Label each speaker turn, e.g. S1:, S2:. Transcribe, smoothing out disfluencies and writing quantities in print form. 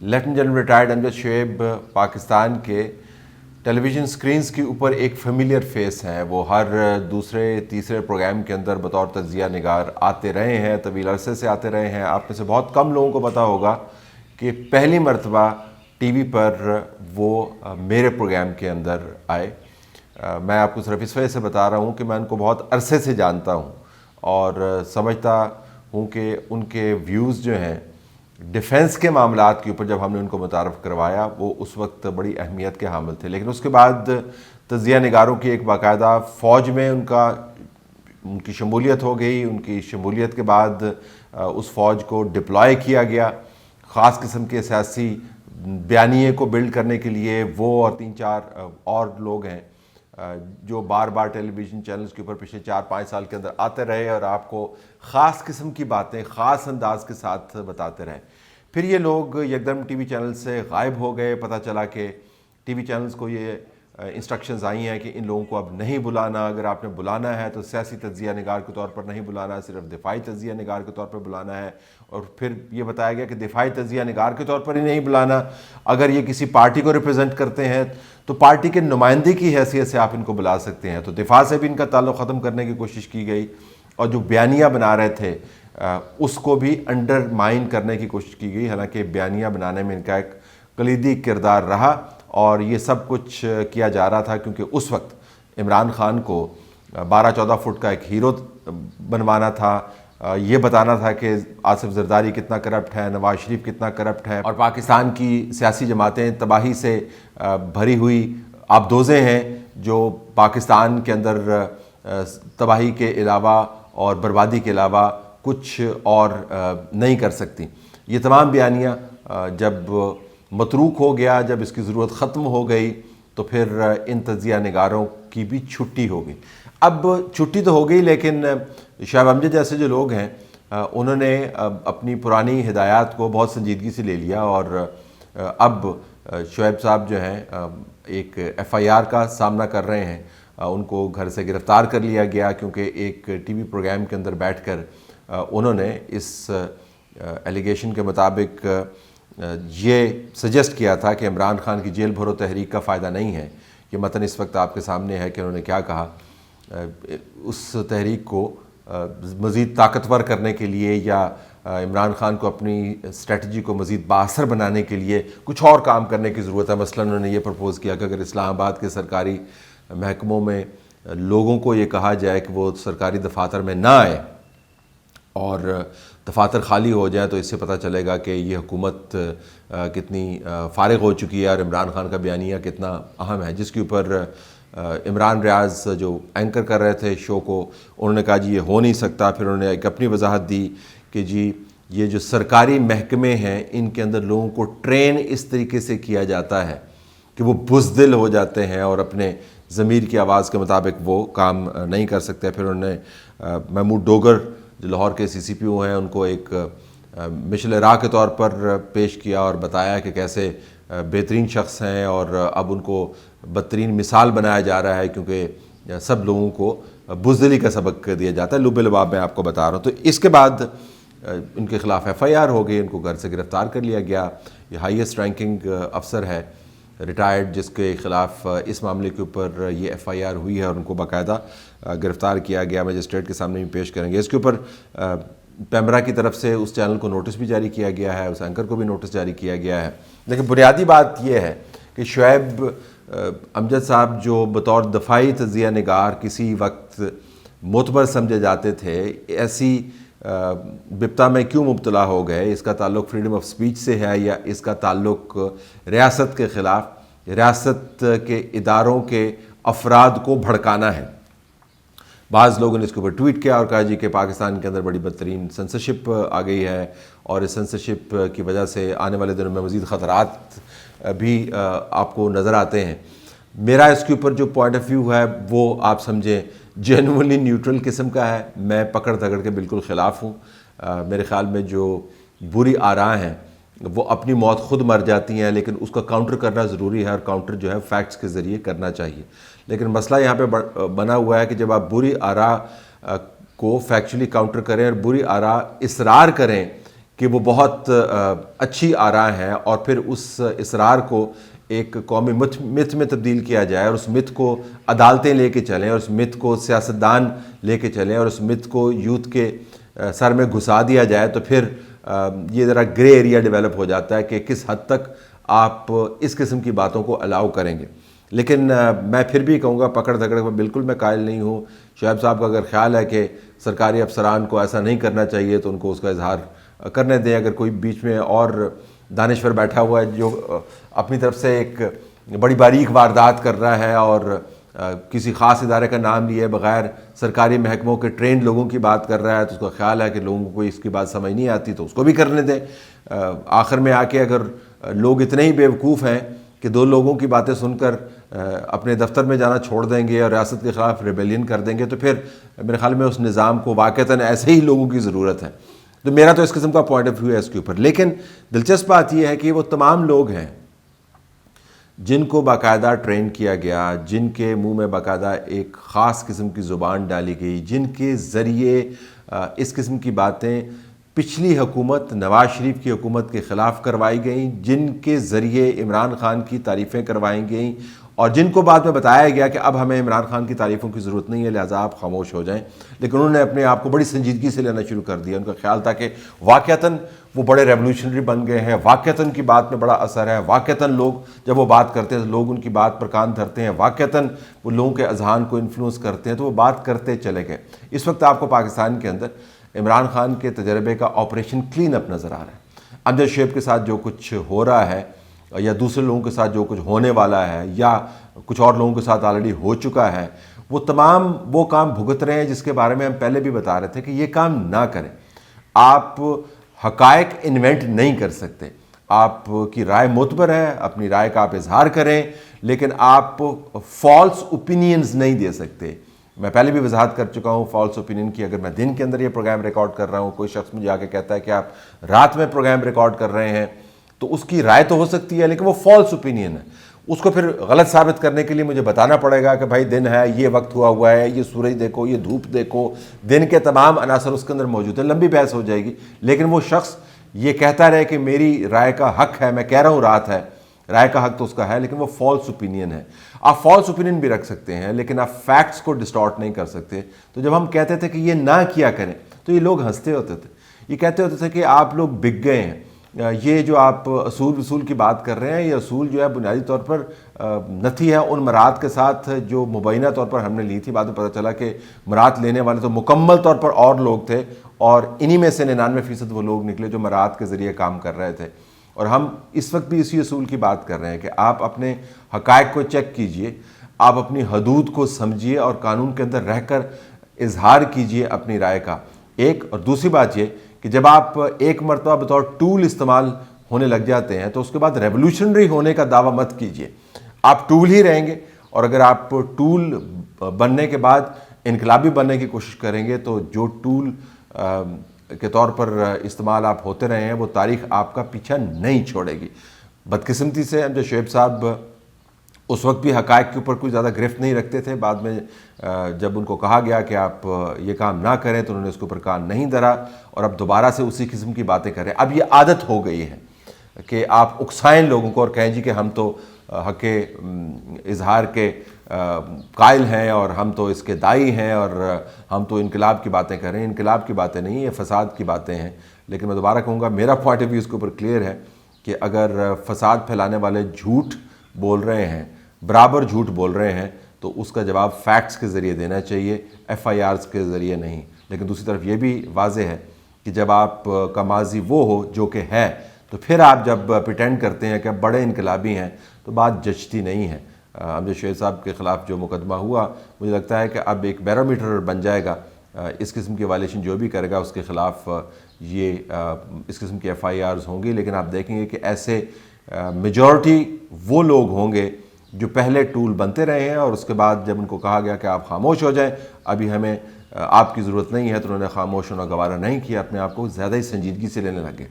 S1: Lieutenant general retired امجد شعیب پاکستان کے ٹیلی vision screens کے اوپر ایک فیملیئر فیس ہیں. وہ ہر دوسرے تیسرے پروگرام کے اندر بطور تجزیہ نگار آتے رہے ہیں, طویل عرصے سے آتے رہے ہیں. آپ میں سے بہت کم لوگوں کو پتہ ہوگا کہ پہلی مرتبہ ٹی وی پر وہ میرے پروگرام کے اندر آئے. میں آپ کو صرف اس وجہ سے بتا رہا ہوں کہ میں ان کو بہت عرصے سے جانتا ہوں اور سمجھتا ہوں کہ ان کے ویوز جو ہیں ڈیفنس کے معاملات کے اوپر جب ہم نے ان کو متعارف کروایا وہ اس وقت بڑی اہمیت کے حامل تھے. لیکن اس کے بعد تجزیہ نگاروں کی ایک باقاعدہ فوج میں ان کی شمولیت ہو گئی. ان کی شمولیت کے بعد اس فوج کو ڈپلوائے کیا گیا خاص قسم کے سیاسی بیانیے کو بلڈ کرنے کے لیے. وہ اور 3-4 اور لوگ ہیں جو بار بار ٹیلی ویژن چینلز کے اوپر پچھلے 4-5 سال کے اندر آتے رہے اور آپ کو خاص قسم کی باتیں خاص انداز کے ساتھ بتاتے رہے. پھر یہ لوگ یکدم ٹی وی چینل سے غائب ہو گئے. پتہ چلا کہ ٹی وی چینلز کو یہ انسٹرکشنز آئی ہیں کہ ان لوگوں کو اب نہیں بلانا. اگر آپ نے بلانا ہے تو سیاسی تجزیہ نگار کے طور پر نہیں بلانا, صرف دفاعی تجزیہ نگار کے طور پر بلانا ہے. اور پھر یہ بتایا گیا کہ دفاعی تجزیہ نگار کے طور پر ہی نہیں بلانا, اگر یہ کسی پارٹی کو ریپرزینٹ کرتے ہیں تو پارٹی کے نمائندے کی حیثیت سے آپ ان کو بلا سکتے ہیں. تو دفاع سے بھی ان کا تعلق ختم کرنے کی کوشش کی گئی اور جو بیانیہ بنا رہے تھے اس کو بھی انڈر مائن کرنے کی کوشش کی گئی. حالانکہ بیانیہ بنانے میں ان کا ایک کلیدی کردار رہا اور یہ سب کچھ کیا جا رہا تھا کیونکہ اس وقت عمران خان کو 12-14 فٹ کا ایک ہیرو بنوانا تھا. یہ بتانا تھا کہ آصف زرداری کتنا کرپٹ ہے, نواز شریف کتنا کرپٹ ہے اور پاکستان کی سیاسی جماعتیں تباہی سے بھری ہوئی آبدوزیں ہیں جو پاکستان کے اندر تباہی کے علاوہ اور بربادی کے علاوہ کچھ اور نہیں کر سکتی. یہ تمام بیانیہ جب متروک ہو گیا, جب اس کی ضرورت ختم ہو گئی تو پھر ان تجزیہ نگاروں کی بھی چھٹی ہو گئی. اب چھٹی تو ہو گئی لیکن شعیب امجد جیسے جو لوگ ہیں انہوں نے اپنی پرانی ہدایات کو بہت سنجیدگی سے لے لیا اور اب شعیب صاحب جو ہیں ایک ایف آئی آر کا سامنا کر رہے ہیں. ان کو گھر سے گرفتار کر لیا گیا کیونکہ ایک ٹی وی پروگرام کے اندر بیٹھ کر انہوں نے اس ایلیگیشن کے مطابق یہ سجیسٹ کیا تھا کہ عمران خان کی جیل بھرو تحریک کا فائدہ نہیں ہے. یہ متن اس وقت آپ کے سامنے ہے کہ انہوں نے کیا کہا. اس تحریک کو مزید طاقتور کرنے کے لیے یا عمران خان کو اپنی اسٹریٹجی کو مزید بااثر بنانے کے لیے کچھ اور کام کرنے کی ضرورت ہے. مثلا انہوں نے یہ پرپوز کیا کہ اگر اسلام آباد کے سرکاری محکموں میں لوگوں کو یہ کہا جائے کہ وہ سرکاری دفاتر میں نہ آئے اور دفاتر خالی ہو جائیں تو اس سے پتہ چلے گا کہ یہ حکومت کتنی فارغ ہو چکی ہے اور عمران خان کا بیانیہ کتنا اہم ہے. جس کے اوپر عمران ریاض جو اینکر کر رہے تھے شو کو, انہوں نے کہا جی یہ ہو نہیں سکتا. پھر انہوں نے ایک اپنی وضاحت دی کہ جی یہ جو سرکاری محکمے ہیں ان کے اندر لوگوں کو ٹرین اس طریقے سے کیا جاتا ہے کہ وہ بزدل ہو جاتے ہیں اور اپنے ضمیر کی آواز کے مطابق وہ کام نہیں کر سکتے. پھر انہوں نے محمود ڈوگر جو لاہور کے سی سی پی او ہیں ان کو ایک مشعل راہ کے طور پر پیش کیا اور بتایا کہ کیسے بہترین شخص ہیں اور اب ان کو بدترین مثال بنایا جا رہا ہے کیونکہ سب لوگوں کو بزدلی کا سبق دیا جاتا ہے. لب لباب میں آپ کو بتا رہا ہوں. تو اس کے بعد ان کے خلاف ایف آئی آر ہو گئی, ان کو گھر سے گرفتار کر لیا گیا. یہ ہائیسٹ رینکنگ افسر ہے ریٹائرڈ جس کے خلاف اس معاملے کے اوپر یہ ایف آئی آر ہوئی ہے اور ان کو باقاعدہ گرفتار کیا گیا. مجسٹریٹ کے سامنے بھی پیش کریں گے. اس کے اوپر پیمرا کی طرف سے اس چینل کو نوٹس بھی جاری کیا گیا ہے, اس اینکر کو بھی نوٹس جاری کیا گیا ہے. لیکن بنیادی بات یہ ہے کہ شعیب امجد صاحب جو بطور دفاعی تجزیہ نگار کسی وقت معتبر سمجھے جاتے تھے, ایسی بپتا میں کیوں مبتلا ہو گئے؟ اس کا تعلق فریڈم آف سپیچ سے ہے یا اس کا تعلق ریاست کے خلاف ریاست کے اداروں کے افراد کو بھڑکانا ہے؟ بعض لوگوں نے اس کے اوپر ٹویٹ کیا اور کہا جی کہ پاکستان کے اندر بڑی بدترین سنسرشپ آ گئی ہے اور اس سنسرشپ کی وجہ سے آنے والے دنوں میں مزید خطرات بھی آپ کو نظر آتے ہیں. میرا اس کے اوپر جو پوائنٹ آف ویو ہے وہ آپ سمجھیں جینوئنلی نیوٹرل قسم کا ہے. میں پکڑ دھکڑ کے بالکل خلاف ہوں. میرے خیال میں جو بری آراء ہیں وہ اپنی موت خود مر جاتی ہیں, لیکن اس کا کاؤنٹر کرنا ضروری ہے اور کاؤنٹر جو ہے فیکٹس کے ذریعے کرنا چاہیے. لیکن مسئلہ یہاں پہ بنا ہوا ہے کہ جب آپ بری آراء کو فیکچولی کاؤنٹر کریں اور بری آراء اصرار کریں کہ وہ بہت اچھی آراء ہیں اور پھر اس اصرار کو ایک قومی مت میں تبدیل کیا جائے اور اس مت کو عدالتیں لے کے چلیں اور اس مت کو سیاستدان لے کے چلیں اور اس مت کو یوتھ کے سر میں گھسا دیا جائے، تو پھر یہ ذرا گرے ایریا ڈیولپ ہو جاتا ہے کہ کس حد تک آپ اس قسم کی باتوں کو الاؤ کریں گے۔ لیکن میں پھر بھی کہوں گا پکڑ دھکڑ میں بالکل میں قائل نہیں ہوں۔ شعیب صاحب کا اگر خیال ہے کہ سرکاری افسران کو ایسا نہیں کرنا چاہیے تو ان کو اس کا اظہار کرنے دیں۔ اگر کوئی بیچ میں اور دانشور بیٹھا ہوا ہے جو اپنی طرف سے ایک بڑی باریک واردات کر رہا ہے اور کسی خاص ادارے کا نام لیے بغیر سرکاری محکموں کے ٹرینڈ لوگوں کی بات کر رہا ہے، تو اس کا خیال ہے کہ لوگوں کو اس کی بات سمجھ نہیں آتی تو اس کو بھی کرنے دیں۔ آخر میں آ کے اگر لوگ اتنے ہی بیوقوف ہیں کہ دو لوگوں کی باتیں سن کر اپنے دفتر میں جانا چھوڑ دیں گے اور ریاست کے خلاف ریبیلین کر دیں گے، تو پھر میرے خیال میں اس نظام کو واقعتاً ایسے ہی لوگوں کی ضرورت ہے۔ تو میرا تو اس قسم کا پوائنٹ آف ویو ہے اس کے اوپر۔ لیکن دلچسپ بات یہ ہے کہ وہ تمام لوگ ہیں جن کو باقاعدہ ٹرین کیا گیا، جن کے منہ میں باقاعدہ ایک خاص قسم کی زبان ڈالی گئی، جن کے ذریعے اس قسم کی باتیں پچھلی حکومت نواز شریف کی حکومت کے خلاف کروائی گئیں، جن کے ذریعے عمران خان کی تعریفیں کروائی گئیں اور جن کو بعد میں بتایا گیا کہ اب ہمیں عمران خان کی تعریفوں کی ضرورت نہیں ہے لہٰذا آپ خاموش ہو جائیں، لیکن انہوں نے اپنے آپ کو بڑی سنجیدگی سے لینا شروع کر دیا۔ ان کا خیال تھا کہ واقعتاً وہ بڑے ریولوشنری بن گئے ہیں، واقعتاً کی بات میں بڑا اثر ہے، واقعتاً لوگ جب وہ بات کرتے ہیں تو لوگ ان کی بات پر کان دھرتے ہیں، واقعتاً وہ لوگوں کے اذہان کو انفلوئنس کرتے ہیں، تو وہ بات کرتے چلے گئے۔ اس وقت آپ کو پاکستان کے اندر عمران خان کے تجربے کا آپریشن کلین اپ نظر آ رہا ہے۔ امجد شیخ کے ساتھ جو کچھ ہو رہا ہے یا دوسرے لوگوں کے ساتھ جو کچھ ہونے والا ہے یا کچھ اور لوگوں کے ساتھ آلریڈی ہو چکا ہے، وہ تمام وہ کام بھگت رہے ہیں جس کے بارے میں ہم پہلے بھی بتا رہے تھے کہ یہ کام نہ کریں۔ آپ حقائق انوینٹ نہیں کر سکتے، آپ کی رائے معتبر ہے، اپنی رائے کا آپ اظہار کریں، لیکن آپ فالس اوپینینز نہیں دے سکتے۔ میں پہلے بھی وضاحت کر چکا ہوں فالس اوپینین کی۔ اگر میں دن کے اندر یہ پروگرام ریکارڈ کر رہا ہوں، کوئی شخص مجھے آ کے کہتا ہے کہ آپ رات میں پروگرام ریکارڈ کر رہے ہیں، تو اس کی رائے تو ہو سکتی ہے لیکن وہ فالس اوپینین ہے۔ اس کو پھر غلط ثابت کرنے کے لیے مجھے بتانا پڑے گا کہ بھائی دن ہے، یہ وقت ہوا ہے، یہ سورج دیکھو، یہ دھوپ دیکھو، دن کے تمام عناصر اس کے اندر موجود ہیں۔ لمبی بحث ہو جائے گی، لیکن وہ شخص یہ کہتا رہے کہ میری رائے کا حق ہے، میں کہہ رہا ہوں رات ہے، رائے کا حق تو اس کا ہے، لیکن وہ فالس اوپینین ہے۔ آپ فالس اوپینین بھی رکھ سکتے ہیں لیکن آپ فیکٹس کو ڈسٹارٹ نہیں کر سکتے۔ تو جب ہم کہتے تھے کہ یہ نہ کیا کریں تو یہ لوگ ہنستے ہوتے تھے، یہ کہتے ہوتے تھے کہ آپ لوگ بک گئے ہیں، یہ جو آپ اصول کی بات کر رہے ہیں، یہ اصول جو ہے بنیادی طور پر نتھی ہے ان مراد کے ساتھ جو مبینہ طور پر ہم نے لی تھی۔ بعد میں پتہ چلا کہ مراد لینے والے تو مکمل طور پر اور لوگ تھے اور انہی میں سے 99% وہ لوگ نکلے جو مراد کے ذریعے کام کر رہے تھے۔ اور ہم اس وقت بھی اسی اصول کی بات کر رہے ہیں کہ آپ اپنے حقائق کو چیک کیجئے، آپ اپنی حدود کو سمجھیے اور قانون کے اندر رہ کر اظہار کیجئے اپنی رائے کا۔ ایک اور دوسری بات یہ کہ جب آپ ایک مرتبہ بطور ٹول استعمال ہونے لگ جاتے ہیں تو اس کے بعد ریولوشنری ہونے کا دعویٰ مت کیجئے۔ آپ ٹول ہی رہیں گے، اور اگر آپ ٹول بننے کے بعد انقلابی بننے کی کوشش کریں گے تو جو ٹول کے طور پر استعمال آپ ہوتے رہے ہیں وہ تاریخ آپ کا پیچھا نہیں چھوڑے گی۔ بدقسمتی سے امجد شعیب صاحب اس وقت بھی حقائق کے اوپر کوئی زیادہ گرفت نہیں رکھتے تھے۔ بعد میں جب ان کو کہا گیا کہ آپ یہ کام نہ کریں تو انہوں نے اس کے اوپر کان نہیں دھرا اور اب دوبارہ سے اسی قسم کی باتیں کریں۔ اب یہ عادت ہو گئی ہے کہ آپ اکسائیں لوگوں کو اور کہیں جی کہ ہم تو حق اظہار کے قائل ہیں اور ہم تو اس کے داعی ہیں اور ہم تو انقلاب کی باتیں کر رہے ہیں۔ انقلاب کی باتیں نہیں، یہ فساد کی باتیں ہیں۔ لیکن میں دوبارہ کہوں گا میرا پوائنٹ آف ویو اس کے اوپر کلیئر ہے کہ اگر فساد پھیلانے والے جھوٹ بول رہے ہیں، برابر جھوٹ بول رہے ہیں، تو اس کا جواب فیکٹس کے ذریعے دینا چاہیے، ایف آئی آرز کے ذریعے نہیں۔ لیکن دوسری طرف یہ بھی واضح ہے کہ جب آپ کا ماضی وہ ہو جو کہ ہے تو پھر آپ جب پریٹینڈ کرتے ہیں کہ اب بڑے انقلابی ہیں تو بات جچتی نہیں ہے۔ امجد شعیب صاحب کے خلاف جو مقدمہ ہوا مجھے لگتا ہے کہ اب ایک بیرومیٹر بن جائے گا، اس قسم کی وائلیشن جو بھی کرے گا اس کے خلاف یہ اس قسم کی ایف آئی آرز ہوں گی۔ لیکن آپ دیکھیں گے کہ ایسے میجورٹی وہ لوگ ہوں گے جو پہلے ٹول بنتے رہے ہیں اور اس کے بعد جب ان کو کہا گیا کہ آپ خاموش ہو جائیں، ابھی ہمیں آپ کی ضرورت نہیں ہے، تو انہوں نے خاموش ہونا گوارا نہیں کیا، اپنے آپ کو زیادہ ہی سنجیدگی سے لینے لگے۔